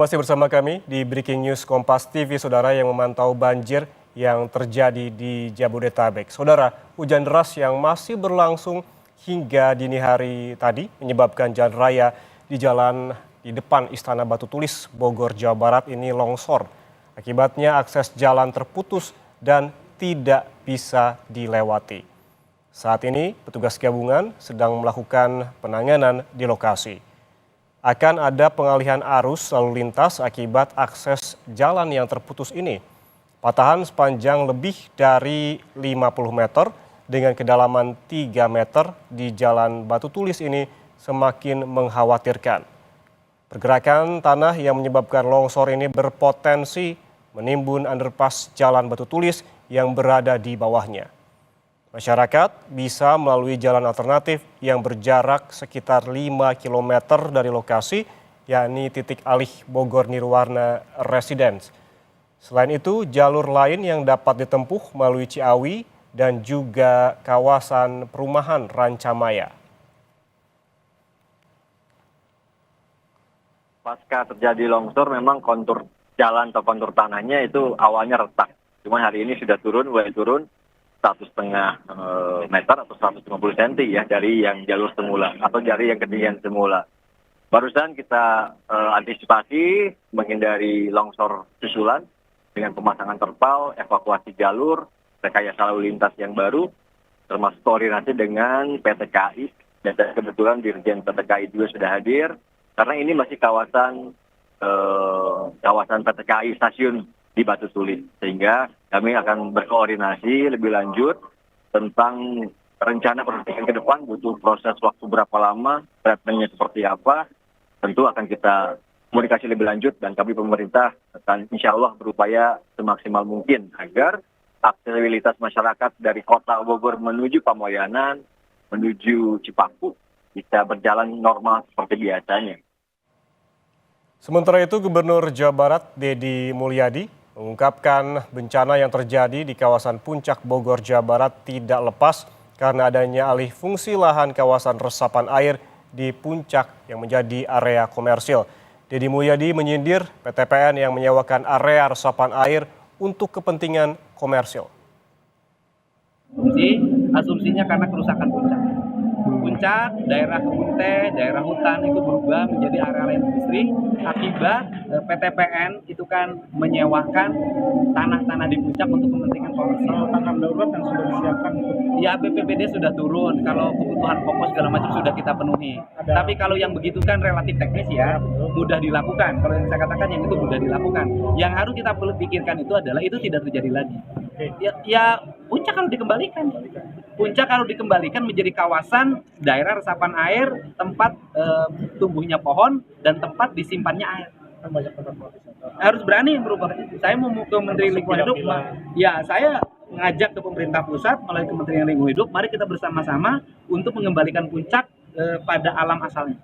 Masih bersama kami di Breaking News Kompas TV, saudara, yang memantau banjir yang terjadi di Jabodetabek. Saudara, hujan deras yang masih berlangsung hingga dini hari tadi menyebabkan jalan raya di depan Istana Batu Tulis, Bogor, Jawa Barat ini longsor. Akibatnya akses jalan terputus dan tidak bisa dilewati. Saat ini petugas gabungan sedang melakukan penanganan di lokasi. Akan ada pengalihan arus lalu lintas akibat akses jalan yang terputus ini. Patahan sepanjang lebih dari 50 meter dengan kedalaman 3 meter di Jalan Batu Tulis ini semakin mengkhawatirkan. Pergerakan tanah yang menyebabkan longsor ini berpotensi menimbun underpass Jalan Batu Tulis yang berada di bawahnya. Masyarakat bisa melalui jalan alternatif yang berjarak sekitar 5 km dari lokasi, yakni titik alih Bogor Nirwana Residence. Selain itu, jalur lain yang dapat ditempuh melalui Ciawi dan juga kawasan perumahan Rancamaya. Pasca terjadi longsor, memang kontur jalan atau kontur tanahnya itu awalnya retak. Cuma hari ini sudah mulai turun 1,5 meter atau 150 cm ya dari yang jalur semula atau dari yang ketinggian semula. Barusan kita antisipasi menghindari longsor susulan dengan pemasangan terpal, evakuasi jalur, rekayasa lalu lintas yang baru, termasuk koordinasi dengan PT KAI, dan kebetulan Dirjen PT KAI juga sudah hadir karena ini masih kawasan PT KAI stasiun di Batu Tulis, sehingga kami akan berkoordinasi lebih lanjut tentang rencana perbaikan ke depan, butuh proses waktu berapa lama, treatmentnya seperti apa, tentu akan kita komunikasi lebih lanjut, dan kami pemerintah akan insya Allah berupaya semaksimal mungkin agar aksesibilitas masyarakat dari kota Bogor menuju Pamoyanan, menuju Cipaku bisa berjalan normal seperti biasanya. Sementara itu, Gubernur Jawa Barat Deddy Mulyadi mengungkapkan bencana yang terjadi di kawasan Puncak Bogor, Jawa Barat tidak lepas karena adanya alih fungsi lahan kawasan resapan air di Puncak yang menjadi area komersil. Deddy Mulyadi menyindir PTPN yang menyewakan area resapan air untuk kepentingan komersil. Asumsinya karena kerusakan puncak. Puncak, daerah kebun teh, daerah hutan itu berubah menjadi area industri akibat PTPN itu kan menyewakan tanah-tanah di puncak untuk kepentingan komersial. Tanggap darurat yang sudah disiapkan. Ya, BPBD sudah turun, kalau kebutuhan pokok segala macam sudah kita penuhi. Tapi kalau yang begitu kan relatif teknis ya, mudah dilakukan. Kalau yang saya katakan yang itu mudah dilakukan. Yang harus kita pikirkan itu adalah itu tidak terjadi lagi. Ya puncak kalau dikembalikan. Puncak kalau dikembalikan menjadi kawasan daerah resapan air, tempat tumbuhnya pohon dan tempat disimpannya air. Harus berani merubah. Saya mau ke Menteri Lingkungan Hidup, ya saya ngajak ke pemerintah pusat melalui Kementerian Lingkungan Hidup, mari kita bersama-sama untuk mengembalikan puncak pada alam asalnya.